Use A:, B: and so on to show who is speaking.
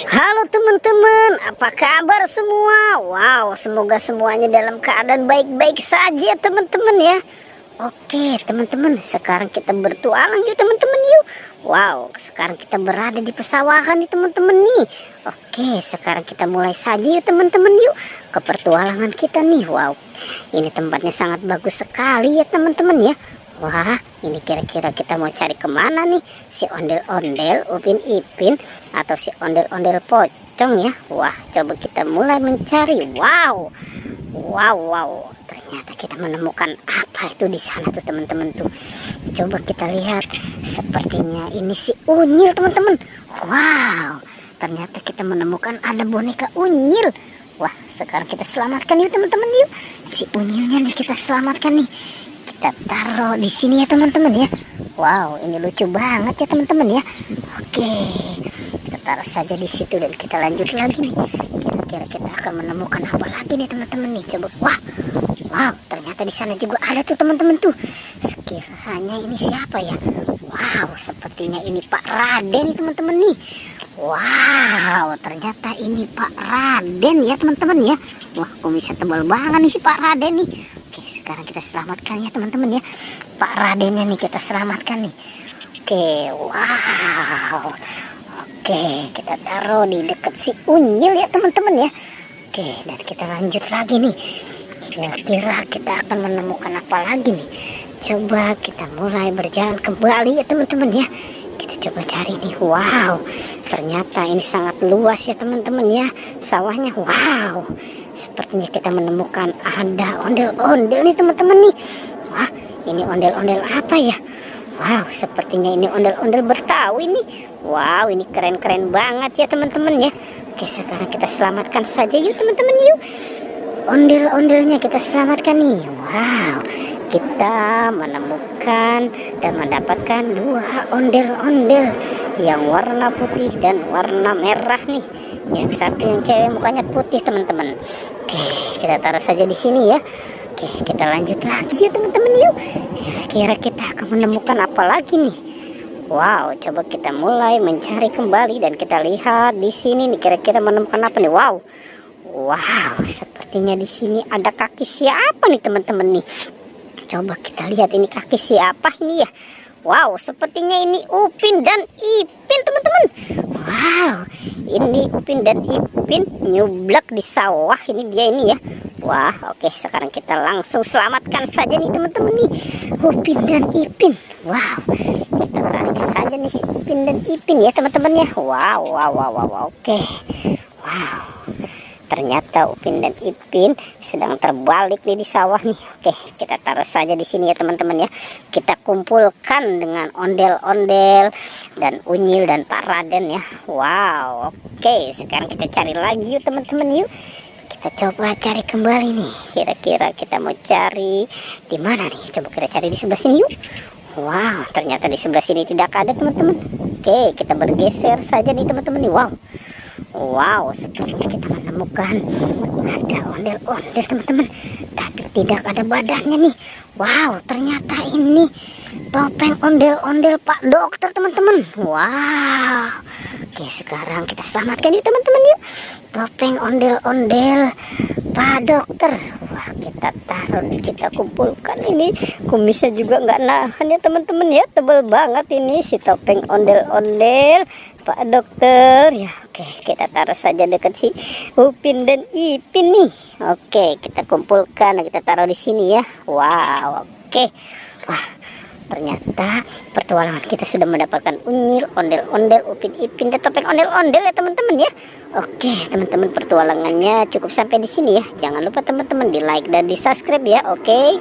A: Halo teman-teman, apa kabar semua? Wow, semoga semuanya dalam keadaan baik-baik saja teman-teman ya. Oke teman-teman, sekarang kita bertualang yuk teman-teman yuk. Wow, sekarang kita berada di pesawahan nih teman-teman nih. Oke, sekarang kita mulai saja yuk teman-teman yuk ke pertualangan kita nih. Wow, ini tempatnya sangat bagus sekali ya teman-teman ya. Wah, ini kira-kira kita mau cari kemana nih? Si ondel-ondel, Upin Ipin, atau si ondel-ondel pocong ya? Wah, coba kita mulai mencari. Wow, wow, wow. Ternyata kita menemukan apa itu di sana tuh teman-teman tuh. Coba kita lihat. Sepertinya ini si Unyil teman-teman. Wow, ternyata kita menemukan ada boneka Unyil. Wah, sekarang kita selamatkan yuk teman-teman yuk. Si Unyilnya nih kita selamatkan nih. Kita taruh di sini ya teman-teman ya. Wow, ini lucu banget ya teman-teman ya. Oke, kita taruh saja di situ dan kita lanjut lagi nih. Kira-kira kita akan menemukan apa lagi nih teman-teman nih. Coba, wah, wow, ternyata di sana juga ada tuh teman-teman tuh. Sekiranya ini siapa ya? Wow, sepertinya ini Pak Raden nih teman-teman nih. Wow, ternyata ini Pak Raden ya teman-teman ya. Wah, kok bisa tebal banget nih si Pak Raden nih. Sekarang kita selamatkan ya teman-teman ya. Pak Radennya nih kita selamatkan nih. Oke, wow. Oke, kita taruh di dekat si Unyil ya teman-teman ya. Oke, dan kita lanjut lagi nih. Kira-kira kita akan menemukan apa lagi nih. Coba kita mulai berjalan kembali ya teman-teman ya. Kita coba cari nih. Wow, ternyata ini sangat luas ya teman-teman ya. Sawahnya, wow. Sepertinya kita menemukan ada ondel-ondel nih teman-teman nih. Wah, ini ondel-ondel apa ya? Wow, sepertinya ini ondel-ondel Betawi nih. Wow, ini keren-keren banget ya teman-teman ya. Oke, sekarang kita selamatkan saja yuk teman-teman yuk. Ondel-ondelnya kita selamatkan nih. Wow, kita menemukan dan mendapatkan dua ondel-ondel yang warna putih dan warna merah nih. Yang satu yang cewek mukanya putih teman-teman. Oke, kita taruh saja di sini ya. Oke, kita lanjut lagi ya teman-teman yuk. Kira-kira kita akan menemukan apa lagi nih? Wow, coba kita mulai mencari kembali dan kita lihat di sini nih kira-kira menemukan apa nih? Wow, wow, sepertinya di sini ada kaki siapa nih teman-teman nih? Coba kita lihat ini kaki siapa ini ya? Wow, sepertinya ini Upin dan Ipin teman-teman. Wow, ini Upin dan Ipin nyublak di sawah ini dia ini ya. Wah, oke, sekarang kita langsung selamatkan saja nih teman-teman nih Upin dan Ipin. Wow, kita tarik saja nih si Upin dan Ipin ya teman-teman ya. Wow, wow, wow, wow, oke. Wow, ternyata Upin dan Ipin sedang terbalik nih di sawah nih. Oke, kita taruh saja di sini ya teman-teman ya. Kita kumpulkan dengan ondel-ondel dan Unyil dan Pak Raden ya. Wow, oke, sekarang kita cari lagi yuk teman-teman yuk. Kita coba cari kembali nih. Kira-kira kita mau cari di mana nih? Coba kita cari di sebelah sini yuk. Wow, ternyata di sebelah sini tidak ada teman-teman. Oke, kita bergeser saja nih teman-teman nih. Wow. Wow, sepertinya kita menemukan ada ondel-ondel teman-teman, tapi tidak ada badannya nih. Wow, ternyata ini topeng ondel-ondel Pak Dokter teman-teman. Wow, oke, sekarang kita selamatkan yuk teman-teman yuk. Topeng ondel-ondel Pak Dokter. Wah, kita taruh, kita kumpulkan ini. Kumisnya juga nggak nahan ya teman-teman ya. Tebal banget ini si topeng ondel-ondel Pak Dokter ya. Oke, kita taruh saja dekat si Upin dan Ipin nih. Oke, kita kumpulkan, kita taruh di sini ya. Wow, oke. Wah, ternyata pertualangan kita sudah mendapatkan Unyil, ondel-ondel, Upin Ipin, dan topeng ondel-ondel ya teman-teman ya. Oke, teman-teman, pertualangannya cukup sampai di sini ya. Jangan lupa teman-teman di like dan di subscribe ya. Oke.